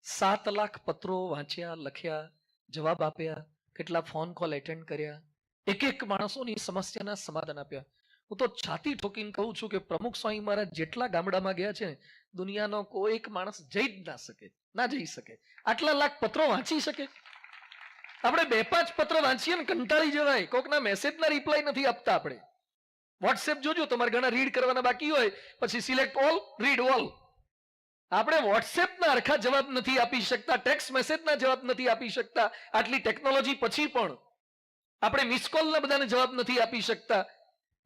7 લાખ પત્રો વાંચ્યા, લખ્યા, જવાબ આપ્યા, કેટલા ફોન કોલ એટેન્ડ કર્યા, એક એક માણસોની સમસ્યાના સમાધાન આપ્યા. હું તો છાતી ઠોકીને કહું છું કે પ્રમુખ સ્વામી મહારાજ જેટલા ગામડામાં ગયા છે ને, દુનિયાનો કોઈ એક માણસ જઈ જ ના શકે, ના જઈ શકે. આટલા લાખ પત્રો વાંચી શકે? આપણે 2-5 પત્ર વાંચીએ ને કંટાળી જવાય. કોકના મેસેજના રિપ્લાય નથી આપતા આપણે. વોટ્સએપ જોજો, તમારે ઘણા રીડ કરવાના બાકી હોય પછી સિલેક્ટ ઓલ, રીડ ઓલ. આપણે વોટ્સએપના અરખા જવાબ નથી આપી શકતા, ટેક્સ્ટ મેસેજના જવાબ નથી આપી શકતા. આટલી ટેકનોલોજી પછી પણ આપણે મિસ કોલના બધાને જવાબ નથી આપી શકતા.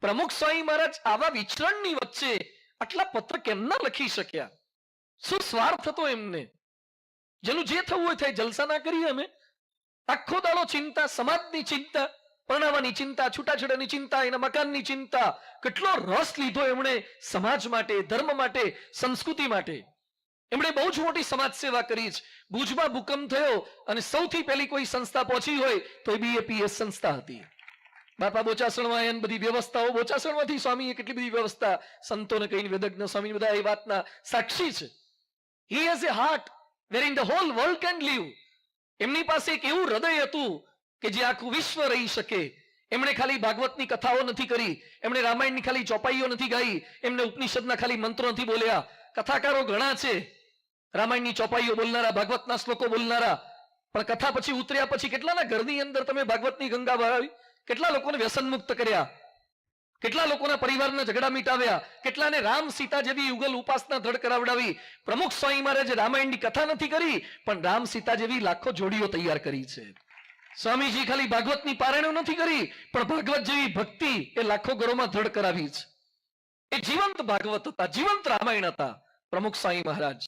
પ્રમુખ સ્વામી મહારાજ આવા વિચરણની વચ્ચે આટલા પત્ર કેમ ના લખી શક્યા? શું સ્વાર્થ હતો એમને? જેનું જે થવું હોય થાય, જલસા ના કરીએ અમે. આખો દાડો ચિંતા, સમાજની ચિંતા, પરણાવાની ચિંતા, છૂટાછેડાની ચિંતા, એના મકાનની ચિંતા. કેટલો રસ લીધો એમણે સમાજ માટે, ધર્મ માટે, સંસ્કૃતિ માટે. એમણે બહુ જ મોટી સમાજ સેવા કરી છે. ભુજમાં ભૂકંપ થયો અને સૌથી પહેલી કોઈ સંસ્થા પહોંચી હોય તો એ BAPS સંસ્થા હતી. બાપા બોચાસણમાં બધી વ્યવસ્થાઓ, બોચાસણમાંથી સ્વામીએ કેટલી બધી વ્યવસ્થા સંતોને કહીને, વેદજ્ઞ સ્વામી બધા એ વાતના સાક્ષી છે. He has a heart where in the whole world can live. એમની પાસે એક એવું હૃદય હતું કે જે આખું વિશ્વ રહી શકે. એમણે ખાલી ભાગવતની કથાઓ નથી કરી, એમણે રામાયણની ખાલી ચોપાઈઓ નથી ગાઈ, એમણે ઉપનિષદના ખાલી મંત્રો નથી બોલ્યા. કથાકારો ઘણા છે, રામાયણની ચોપાઈઓ બોલનારા, ભાગવતના શ્લોકો બોલનારા, પણ કથા પછી ઉતર્યા પછી કેટલાના ઘરની અંદર તમે ભાગવતની ગંગા વહાવી? કેટલા લોકોને વ્યસન મુક્ત કર્યા, કેટલા લોકોના પરિવારના ઝઘડા મિટાવ્યા, કેટલાને રામ સીતા જેવી યુગલ ઉપાસના દ્રઢ કરાવડાવી. પ્રમુખ સ્વામી મહારાજે રામાયણની કથા નથી કરી, પણ રામ સીતા જેવી લાખો જોડીઓ તૈયાર કરી છે. સ્વામીજી ખાલી ભાગવતની પારણો નથી કરી, પણ ભાગવત જેવી ભક્તિ એ લાખો ઘરોમાં દ્રઢ કરાવી છે. એ જીવંત ભાગવત હતા, જીવંત રામાયણ હતા પ્રમુખ સ્વામી મહારાજ.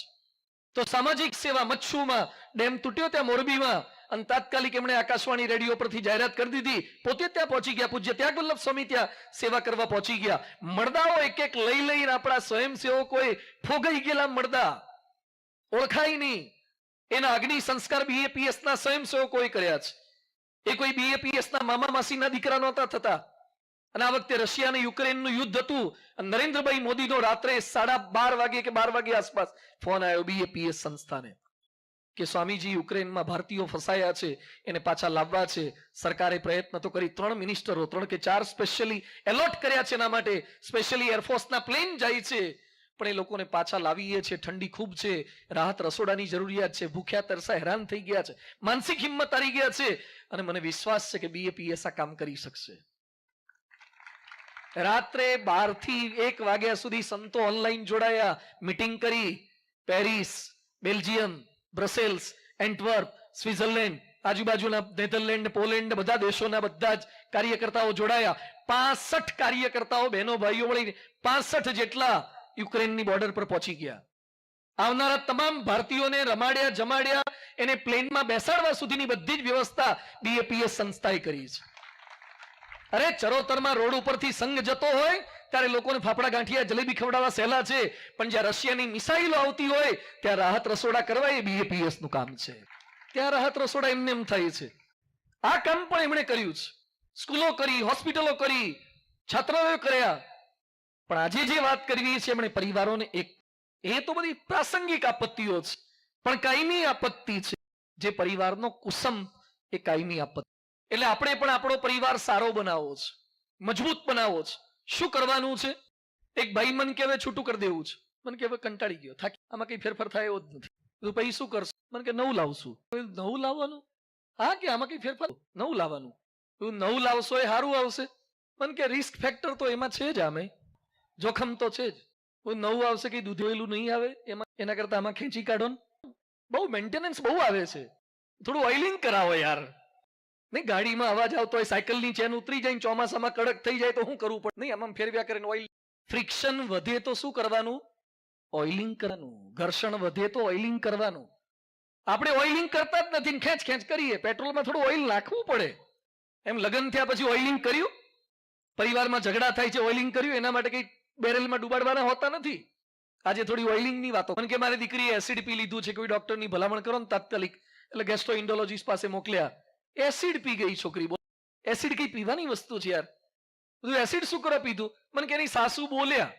તો સામાજિક સેવા, મચ્છુમાં ડેમ તૂટ્યો ત્યાં મોરબીમાં, અને તાત્કાલિક એમણે આકાશવાણી રેડિયો પરથી જાહેરાત કરી દીધી. પોતે ત્યાં પહોંચી ગયા, પૂજ્ય ત્યાગ વલ્લભ સ્વામી ત્યાં સેવા કરવા પહોંચી ગયા. મળદાઓ એક એક લઈ લઈને આપણા સ્વયંસેવકોએ ફોગાઈ ગયેલા મળદા, ઓળખાય નહીં. એના અગ્નિ સંસ્કાર BAPS ના સ્વયંસેવકોએ કર્યા છે. એ કોઈ BAPS ના મામા માસીના દીકરા નહોતા થતા. અને આ વખતે રશિયા અને યુક્રેનનું યુદ્ધ હતું. નરેન્દ્રભાઈ મોદીનો રાત્રે 12:30 વાગે કે 12 વાગે આસપાસ ફોન આવ્યો BAPS સંસ્થાને કે સ્વામીજી યુક્રેનમાં ભારતીયો ફસાયા છે, એને પાછા લાવવા છે. સરકારે પ્રયત્ન તો કરી, 3 મિનિસ્ટરો, 3 કે 4 સ્પેશિયલી એલોટ કર્યા છે. એના માટે સ્પેશિયલી એરફોર્સના પ્લેન જાય છે, પણ એ લોકોને પાછા લાવીએ છે. ઠંડી ખૂબ છે, રાહત રસોડાની જરૂરિયાત છે, ભૂખ્યા તરસા હેરાન થઈ ગયા છે, માનસિક હિંમત હારી ગયા છે. અને મને વિશ્વાસ છે કે BAPS આ કામ કરી શકશે. રાત્રે 12 થી 1 વાગ્યા સુધી સંતો ઓનલાઈન જોડાયા, મીટિંગ કરી. Paris, Belgium, Brussels, Antwerp, Switzerland, આજુબાજુના નેધરલેન્ડ, પોલેન્ડ, બધા દેશોના બધા જ કાર્યકર્તાઓ જોડાયા. 65 કાર્યકર્તાઓ, બહેનો ભાઈઓ મળીને 65 જેટલા યુક્રેનની બોર્ડર પર પહોંચી ગયા. આવનારા તમામ ભારતીયોને રમાડ્યા, જમાડ્યા, એને પ્લેનમાં બેસાડવા સુધીની બધી જ વ્યવસ્થા BAPS સંસ્થાએ કરી છે. અરે ચરોતરમાં રોડ ઉપરથી સંઘ જતો હોય ત્યારે લોકોને ફાફડા ગાંઠિયા જલેબી ખવડાવવા સહેલા છે, પણ જ્યાં રશિયાની મિસાઇલો આવતી હોય ત્યાં રાહત રસોડા કરવા એ BAPS નું કામ છે. ત્યાં રાહત રસોડા એમને એમ થાય છે. આ કામ પણ એમણે કર્યું છે. સ્કૂલો કરી, હોસ્પિટલો કરી, છાત્રાલયો કર્યા. પણ આજે જે વાત કરવી છે એમણે પરિવારોને એક, એ તો બધી પ્રાસંગિક આપત્તિઓ છે, પણ કાયમી આપત્તિ છે. જે પરિવારનો કુસમ એ કાયમી આપત્તિ. એટલે આપણે પણ આપણો પરિવાર સારો બનાવવો છે, મજબૂત બનાવવો છે. શું કરવાનું છે? એક ભાઈ મને કહેવે છૂટું કરી દેવું છે. મને કહેવે કંટાળી ગયો, થાકી, આમાં કઈ ફેરફાર થાય એવો જ નથી. તો પછી શું કરશું? મને કે નવું લાવશું. નવું લાવવાનું? હા, કે આમાં કઈ ફેરફાર, નવું લાવવાનું. નવું લાવશો એ સારું આવશે? મને કે રિસ્ક ફેક્ટર તો એમાં છે જ, આમે જોખમ તો છે જ. નવું આવશે કે દૂધ વેલું નહીં આવે, એમાં એના કરતા આમાં ખેંચી કાઢો ને. બહુ મેન્ટેનન્સ બહુ આવે છે. થોડું ઓઇલિંગ કરાવો યાર. નહીં, ગાડીમાં અવાજ આવતો હોય, સાયકલની ચેન ઉતરી જાય, ચોમાસામાં કડક થઈ જાય તો શું કરવું પડે? નહીં, આમાં ફેરવ્યા કરીને ઓઇલ. ફ્રિક્શન વધે તો શું કરવાનું? ઓઇલિંગ કરવાનું. ઘર્ષણ વધે તો ઓઇલિંગ કરવાનું. આપણે ઓઇલિંગ કરતા જ નથી, ખેંચ ખેંચ કરીએ. પેટ્રોલમાં થોડું ઓઇલ નાખવું પડે. એમ લગ્ન થયા પછી ઓઇલિંગ કર્યું? પરિવારમાં ઝઘડા થાય છે, ઓઇલિંગ કર્યું? એના માટે કઈ બેરેલમાં ડુબાડવાના હોતા નથી. આજે થોડી ઓઇલિંગની વાતો. કારણ કે મારી દીકરીએ એસિડ પી લીધું છે, કોઈ ડોક્ટરની ભલામણ કરો ને તાત્કાલિક, એટલે ગેસ્ટ્રોઇન્ટોલોજીસ્ટ પાસે મોકલ્યા. એસિડ પી ગઈ છોકરી. એસિડ કઈ પીવાની વસ્તુ છે યાર? બધું એસિડ શું કરવા પીધું? મને કે એની સાસુ બોલ્યા.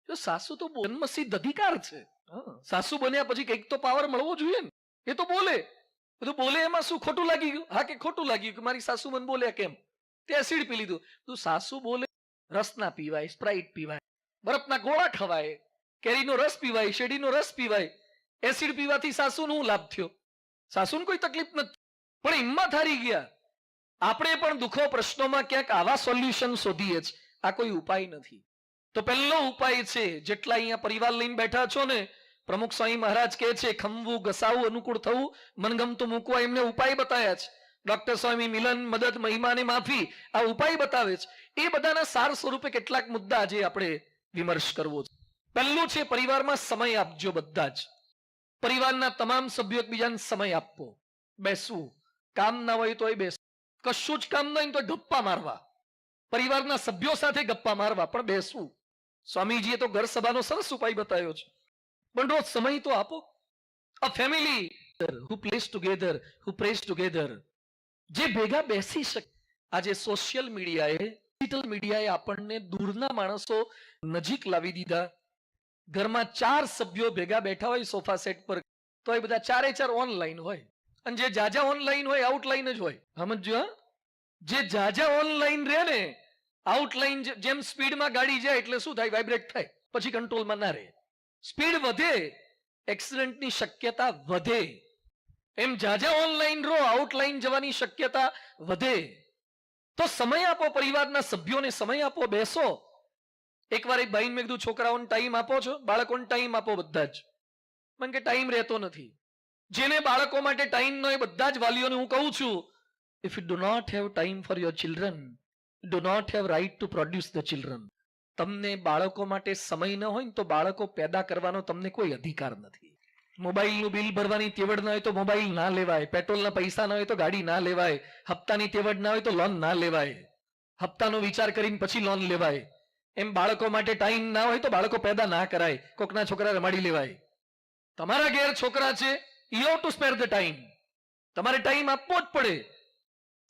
જો સાસુ તો જન્મસિદ્ધ અધિકાર છે. સાસુ બન્યા પછી કઈક તો પાવર મળવો જોઈએ ને. એ તો બોલે, બધું બોલે એમાં શું ખોટું લાગી ગયું? હા કે ખોટું લાગ્યું કે મારી સાસુ મને બોલ્યા કેમ? તે એસિડ પી લીધું. તું સાસુ બોલે, રસ ના પીવાય, સ્પ્રાઇટ પીવાય, બરફના ગોળા ખવાય, કેરીનો રસ પીવાય, શેરડીનો રસ પીવાય. એસિડ પીવાથી સાસુનો શું લાભ થયો? સાસુને કોઈ તકલીફ નથી, પણ હિંમત હારી ગયા. આપણે પણ દુઃખો પ્રશ્નોમાં ક્યાંક આવા સોલ્યુશન શોધીએ જ. આ કોઈ ઉપાય નથી. તો પહેલો ઉપાય છે, જેટલા અહીંયા પરિવાર લઈને બેઠા છો ને, પ્રમુખ સ્વામી મહારાજ કહે છે ખમવું, ઘસાવું, અનુકૂળ થવું, મનગમતું મૂકવા, એમને ઉપાય બતાવ્યા છે. ડોક્ટર સ્વામી મિલન, મદદ, મહિમા અને માફી, આ ઉપાય બતાવે છે. એ બધાના સાર સ્વરૂપે કેટલાક મુદ્દા આજે આપણે વિમર્શ કરવો છે. પહેલું છે, પરિવારમાં સમય આપજો. બધા જ પરિવારના તમામ સભ્યો એકબીજાને સમય આપવો. બેસવું, કામ ના હોય તોય બેસવું, કશું જ કામ ન હોય તો ગપ્પા મારવા, પરિવારના સભ્યો સાથે ગપ્પા મારવા, પણ બેસવું. સ્વામીજીએ તો ઘર સભાનો સરસ ઉપાય બતાવ્યો છે. પણ રોજ સમય તો આપો. અ family who plays together, who prays together, જે ભેગા બેસી શકે. આજે સોશિયલ મીડિયાએ, ડિજિટલ મીડિયાએ આપણને દૂરના માણસો નજીક લાવી દીધા. ઘરમાં 4 સભ્યો ભેગા બેઠા હોય સોફા સેટ પર, તો એ બધા ચારે ચાર ઓનલાઈન હોય. અને જે જાજા ઓનલાઈન હોય આઉટલાઈન જ હોય. સમજો, જે જાજા ઓનલાઈન રહે ને, આઉટલાઈન જેમ સ્પીડમાં ગાડી જાય એટલે શું થાય? વાઇબ્રેટ થાય, પછી કંટ્રોલમાં ના રહે. સ્પીડ વધે, એક્સિડન્ટની શક્યતા વધે. એમ જાજા ઓનલાઈન રહો, આઉટલાઈન જવાની શક્યતા વધે. તો સમય આપો, પરિવારના સભ્યોને સમય આપો, બેસો. એકવાર એક ભાઈને મેં કીધું, છોકરાઓને ટાઈમ આપો છો? બાળકોને ટાઈમ આપો બધા જ. મને કે ટાઈમ રહેતો નથી. જેને બાળકો માટે ટાઈમ ન હોય, બધા જ વાલીઓને હું કહું છું, if you do not have time for your children, you do not have right to produce the children. તમને બાળકો માટે સમય ન હોય ને તો બાળકો પેદા કરવાનો તમને કોઈ અધિકાર નથી. મોબાઈલનું બિલ ભરવાની તેવડ ના હોય તો મોબાઈલ ના લેવાય, પેટ્રોલના પૈસા ના હોય તો ગાડી ના લેવાય, હપ્તાની તેવડ ના હોય તો લોન ના લેવાય, હપ્તાનો વિચાર કરીને પછી લોન લેવાય. એમ બાળકો માટે ટાઈમ ના હોય તો બાળકો પેદા ના કરાય, કોકના છોકરા રમાડી લેવાય. તમારા ઘેર છોકરા છે, you have to spare the time. તમારે ટાઈમ આપવો જ પડે.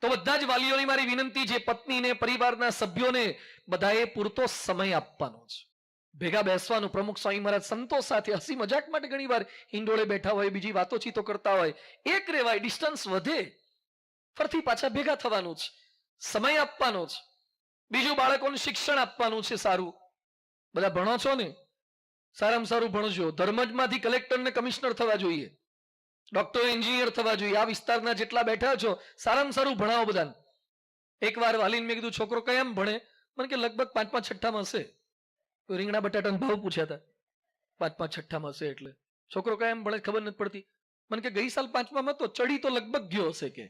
તો બધા જ વાલીઓની મારી વિનંતી છે, પત્નીને, પરિવારના સભ્યોને બધાએ પૂરતો સમય આપવાનો છે. ભેગા બેસવાનું. પ્રમુખ સ્વામી મહારાજ સંતો સાથે હસી મજાક માટે ઘણી વાર હિંડોળે બેઠા હોય, બીજી વાતોચીતો કરતા હોય, એક રેવાય, ડિસ્ટન્સ વધે, ફરથી પાછા ભેગા થવાનું છે, સમય આપવાનો છે. બીજું, બાળકોને શિક્ષણ આપવાનું છે સારું. બધા ભણો છો ને, સારામાં સારું ભણજો. ધર્મજમાંથી કલેક્ટર ને કમિશનર થવા જોઈએ, ડોક્ટર એન્જિનિયર થવા જોઈએ. આ વિસ્તારના જેટલા બેઠા છો, સારામાં સારું ભણાવો બધાને. એકવાર વાલીને મેં કીધું, છોકરો કયામ ભણે? મને કે લગભગ 5મા 6મામાં હશે. રીંગણા બટાટાનો ભાવ પૂછ્યા હતા, 5મા 6મામાં હશે. એટલે છોકરો કયામ ભણે ખબર નથી પડતી. મને કે ગઈ સાલ 5મામાં તો ચડી તો લગભગ ગયો હશે. કે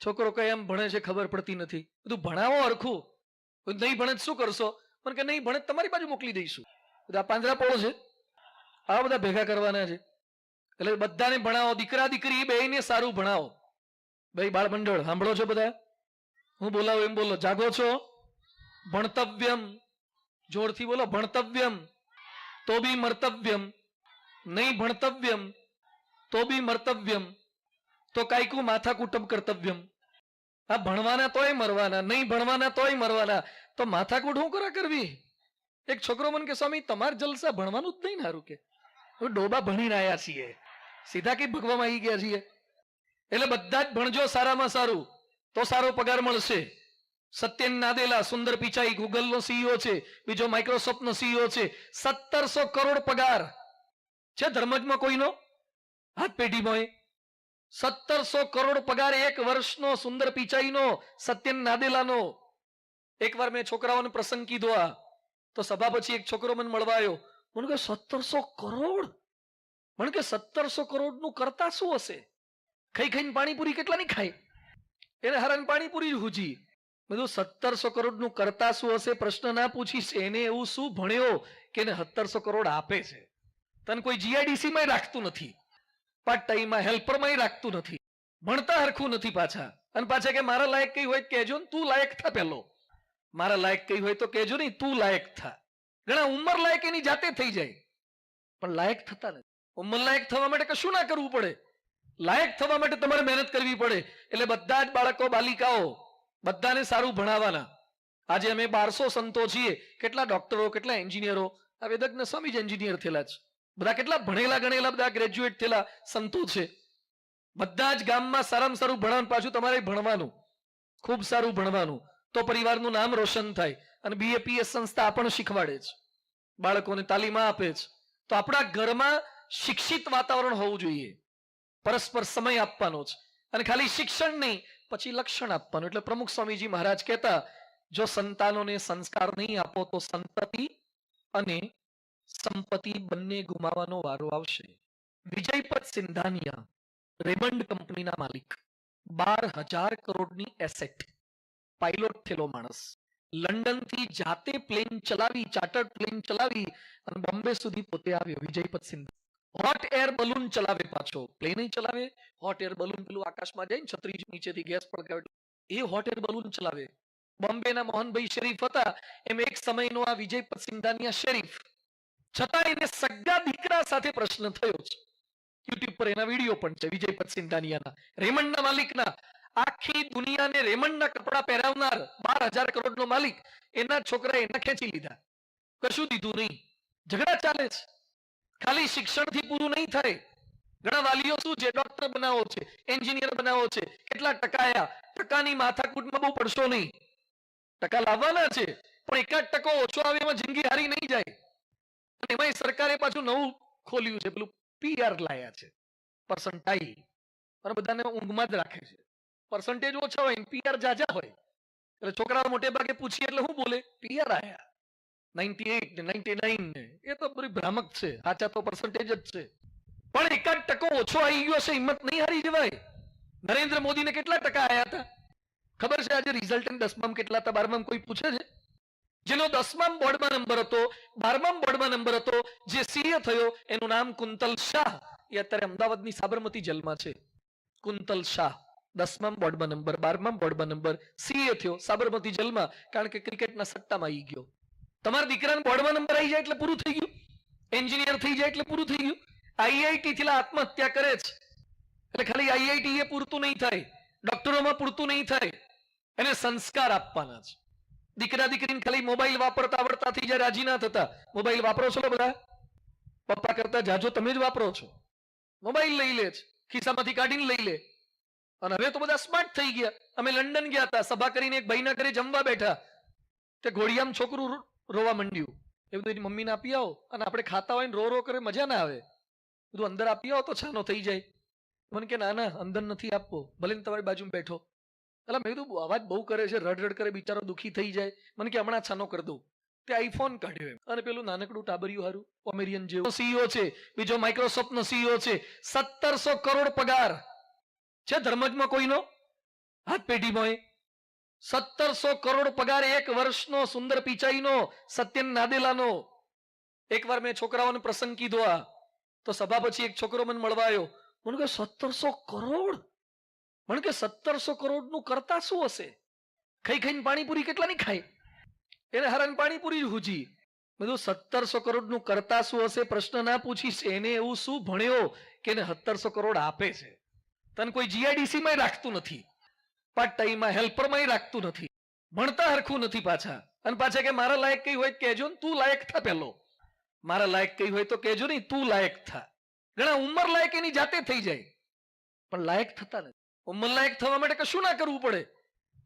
છોકરો કયામ ભણે છે ખબર પડતી નથી. બધું ભણાવો હરખું. નહીં ભણે શું કરશો? મને કે નહીં ભણે તમારી બાજુ મોકલી દઈશું. બધા પાંજરાપોળો છે, આ બધા ભેગા કરવાના છે. એટલે બધાને ભણાવો, દીકરા દીકરી બેયને સારું ભણાવો. ભાઈ બાળ મંડળ સાંભળો છો બધા? હું બોલાવું એમ બોલો. જાગો છો? ભણતવ્યમ, જોરથી બોલો. ભણતવ્યમ તો બી મર્તવ્યમ, નહીં ભણતવ્યમ તો બી મર્તવ્યમ, તો કાયકું માથા કુટુંબ કર્તવ્યમ. આ ભણવાના તોય મરવાના, નહીં ભણવાના તોય મરવાના, તો માથાકૂટ શું કરા કરવી? એક છોકરો મને કે, સ્વામી તમારે જલસા ભણવાનું જ નહીં. સારું કે ડોબા ભણીને આવ્યા છીએ, સીધા કઈ ભગવામાં આવી ગયા છીએ. એટલે બધા જ ભણજો સારામાં સારું, તો સારો પગાર મળશે. સત્યન નાદેલા, સુંદર પિચાઈ ગૂગલનો સીઈઓ છે, બીજો માઇક્રોસોફ્ટનો સીઈઓ છે. 1700 કરોડ પગાર છે ધર્મજમાં કોઈનો? હાથ પેઢીમાં 1700 કરોડ પગાર એક વર્ષનો સુંદર પિચાઈનો, સત્યન નાદેલાનો. એકવાર મેં છોકરાઓને પ્રસંગ કીધો, આ તો સભા પછી એક છોકરો મને મળવા આવ્યો. મને કે 1700 કરોડ? મને કે 1700 કરોડ નું કરતા શું હશે? ખાઈ ખાઈને પાણીપુરી કેટલા ની ખાય? એને હરાન પાણીપુરી જ હુજી. બધું 1700 કરોડ નું કરતા શું હશે? પ્રશ્ન ના પૂછીશ. એને એવું શું ભણ્યો કે એને 1700 કરોડ આપે છે? તને કોઈ જીઆઈડીસી માં રાખતું નથી, પાર્ટ ટાઈમ માં હેલ્પર માં રાખતું નથી, ભણતા હરખું નથી પાછા. અને પાછા કે મારા લાયક કઈ હોય કહેજો ને, તું લાયક થા. પેલો મારા લાયક કઈ હોય તો કહેજો નહીં, તું લાયક થા. ઘણા ઉંમર લાયક એની જાતે થઈ જાય, પણ લાયક થતા નથી. ઉંમર લાયક થવા માટે કશું ના કરવું પડે, લાયક થવા માટે તમારે મહેનત કરવી પડે. એટલે બધા જ બાળકો, બાલિકાઓ બધાને સારું ભણાવવાના. આજે અમે 1200 સંતો છીએ. કેટલા ડોક્ટરો, કેટલા એન્જિનિયરો? આ વેદજ્ઞ સ્વામી જ એન્જિનિયર થયેલા છે. બધા કેટલા ભણેલા ગણેલા, બધા ગ્રેજ્યુએટ થયેલા સંતો છે. બધા જ ગામમાં સારામાં સારું ભણવાનું, પાછું તમારે ભણવાનું, ખૂબ સારું ભણવાનું, તો પરિવારનું નામ રોશન થાય. અને બીએપીએસ સંસ્થા પણ શીખવાડે છે, બાળકોને તાલીમ આપે છે. તો આપણા ઘરમાં શિક્ષિત વાતાવરણ હોવું જોઈએ, પરસ્પર સમય આપવાનો છે. અને ખાલી શિક્ષણ નહીં, પછી લક્ષણ આપવાનું. એટલે પ્રમુખ સ્વામીજી મહારાજ કહેતા, જો સંતાનોને સંસ્કાર નહીં આપો તો સંતતિ અને સંપત્તિ બંને ગુમાવવાનો વારો આવશે. વિજયપત સિંધાનિયા રેમંડ કંપનીના માલિક, 12,000 કરોડની એસેટ, પાયલોટ થયેલો માણસ, લંડન થી જાતે પ્લેન ચલાવી, ચાર્ટર્ડ પ્લેન ચલાવી અને બોમ્બે સુધી પોતે આવ્યો. વિજયપત સિંધ હોટ એર બલૂન ચલાવે, પાછો પ્લેન ચલાવે, હોટ એર બલૂન, પેલું આકાશમાં જાય ને છત્રી નીચેથી ગેસ પડકાવે, એ હોટ એર બલૂન ચલાવે. બોમ્બેના મોહનભાઈ શરીફ હતા, એમ એક સમયનો આ વિજયપત સિંધાનિયા શરીફ. છતાં એને સગા દીકરા સાથે પ્રશ્ન થયો છે. યુટ્યુબ પર એના વિડીયો પણ છે, વિજયપત સિંધાનિયાના, રેમંડના માલિકના. આખી દુનિયાને રેમંડના કપડા પહેરાવનાર 12,000 કરોડનો માલિક, એના છોકરાએ એના ખેંચી લીધા, કશું દીધું નહીં. ઝઘડા ચાલે છે. ખાલી શિક્ષણથી પૂરું નહીં થાય. ઘણા વાલીઓ શું છે, ડોક્ટર બનાવો છે, એન્જિનિયર બનાવો છે, કેટલા ટકા આયા, ટકાની માથાકૂટમાં બહુ પડશો નહીં. ટકા લાવવાના છે, પણ એકાદ ટકો ઓછો આવે એમાં જિંદગી હારી નહીં જાય. અને એમાં સરકારે પાછું નવું ખોલ્યું છે, પેલું પીઆર લાયા છે, પર્સન્ટાઇલ. અને બધાને ઊંઘમાં જ રાખે છે. પર્સન્ટેજ ઓછા હોય, પીઆર જાજા હોય. એટલે છોકરાઓ મોટે ભાગે પૂછીએ એટલે શું બોલે, પીઆર આયા 98 ને 99 ને. એ તો બધી ભ્રામક છે, સાચા તો પર્સન્ટેજ જ છે. પણ એકાદ ટકો ઓછો આવી ગયો છે, હિંમત નહીં હારી જવાય. નરેન્દ્ર મોદીને કેટલા ટકા આયા હતા ખબર છે? આજે રિઝલ્ટ 10માં કેટલા હતા, 12માં કોઈ પૂછે છે? જેનો 10માં બોર્ડમાં નંબર હતો, 12માં બોર્ડમાં નંબર હતો, જે સીએ થયો, એનું નામ કુંતલ શાહ. એ અત્યારે અમદાવાદની સાબરમતી જેલમાં છે. કુંતલ શાહ, 10માં બોર્ડમાં નંબર, 12માં બોર્ડમાં નંબર, સીએ થયો, સાબરમતી જેલમાં, કારણ કે ક્રિકેટના સટ્ટામાં આવી ગયો. તમારા દીકરાને બોર્ડમાં નંબર આવી જાય એટલે પૂરું થઈ ગયું, એન્જિનિયર થઈ જાય એટલે પૂરું થઈ ગયું. આઈઆઈટી થી આત્મહત્યા કરે છે, એટલે ખાલી આઈઆઈટી એ પૂરતું નહીં થાય, ડોક્ટરોમાં પૂરતું નહીં થાય, એને સંસ્કાર આપવાના છે. દીકરા દીકરીને ખાલી મોબાઈલ વાપરતા આવડતાથી જ્યારે રાજી ના થતા, મોબાઈલ વાપરો છો બધા, પપ્પા કરતા જાજો તમે જ વાપરો છો. મોબાઈલ લઈ લે છે, ખિસ્સામાંથી કાઢીને લઈ લે. અને હવે તો બધા સ્માર્ટ થઈ ગયા. અમે લંડન ગયા હતા, સભા કરીને એક ભાઈના ઘરે જમવા બેઠા, તે ઘોડિયામાં છોકરું રોવા માંડ્યું. એ બધું એની મમ્મીને આપી આવો, અને આપણે ખાતા હોય ને રો રો કરે, મજા ના આવે. બધું અંદર આપી આવો તો છાનો થઈ જાય. મને કે ના ના, અંદર નથી આપવો, ભલે તમારી બાજુમાં બેઠો. એટલે મેં કીધું અવાજ બહુ કરે છે, રડ રડ કરે, બિચારો દુખી થઈ જાય. મને કે હમણાં છાનો કરી દઉં. તે આઈફોન કાઢ્યો એમ, અને પેલું નાનકડું ટાબરિયું હારું અમેરિયન જેવું સીઈઓ છે, બીજો માઇક્રોસોફ્ટ નો સીઈઓ છે, 1700 કરોડ પગાર છે. ધર્મજમાં કોઈનો હાથ પેઢીમાં 1700 કરોડ પગાર એક વર્ષનો, સુંદર પિચાઈનો, સત્યન નાદેલાનો. એકવાર મેં છોકરાઓને પ્રસંગ કીધો, આ તો સભા પછી એક છોકરો મને મળવા આવ્યો. મને કે 1700 કરોડ, મને કે 1700 કરોડ નું કરતા શું હશે? ખાઈ ખાઈને પાણીપુરી કેટલા ની ખાય, એને હરણ પાણીપુરી જ હુજી. બધું 1700 કરોડ નું કરતા શું હશે પ્રશ્ન ના પૂછીશ. એને એવું શું ભણ્યો કે એને 1700 કરોડ આપે છે? તને કોઈ જીઆઈડીસી માં રાખતું નથી, પાર્ટ ટાઈમ માં હેલ્પર માં રાખતું નથી, ભણતા હરખું નથી પાછા. અને પાછા કે મારા લાયક કઈ હોય કહેજો ને, તું લાયક થા. પેલો મારા લાયક કઈ હોય તો કહેજો નહીં, તું લાયક થા. ઘણા ઉંમર લાયક એની જાતે થઈ જાય, પણ લાયક થતા નથી. ઉંમર લાયક થવા માટે કશું ના કરવું પડે,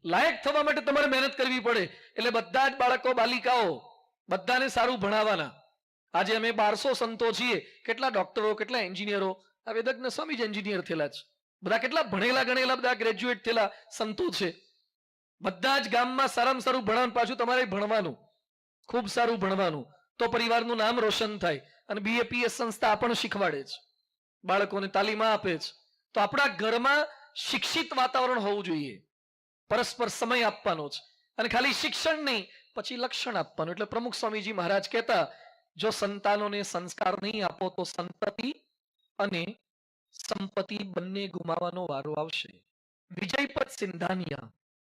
લાયક થવા માટે તમારે મહેનત કરવી પડે. એટલે બધા જ બાળકો બાલિકાઓ બધાને સારું ભણાવવાના. આજે અમે 1200 સંતો છીએ, કેટલા ડોક્ટરો, કેટલા એન્જિનિયરો. આ વેદજ્ઞ સ્વામી જ એન્જિનિયર થયેલા છે. બધા કેટલા ભણેલા ગણેલા, બધા ગ્રેજ્યુએટ થયેલા સંતો છે. બધા જ ગામમાં સારામાં સારું ભણવાનું, પાછું તમારે ભણવાનું, ખૂબ સારું ભણવાનું, તો પરિવારનું નામ રોશન થાય. અને બીએપીએસ સંસ્થા પણ શીખવાડે છે, બાળકોને તાલીમ આપે છે. તો આપણા ઘરમાં શિક્ષિત વાતાવરણ હોવું જોઈએ, પરસ્પર સમય આપવાનો છે. અને ખાલી શિક્ષણ નહીં, પછી લક્ષણ આપવાનું. એટલે પ્રમુખ સ્વામીજી મહારાજ કહેતા, જો સંતાનોને સંસ્કાર નહીં આપો તો સંતતિ અને સંપત્તિ બંને ગુમાવવાનો વારો આવશે. વિજયપત સિંધાનિયા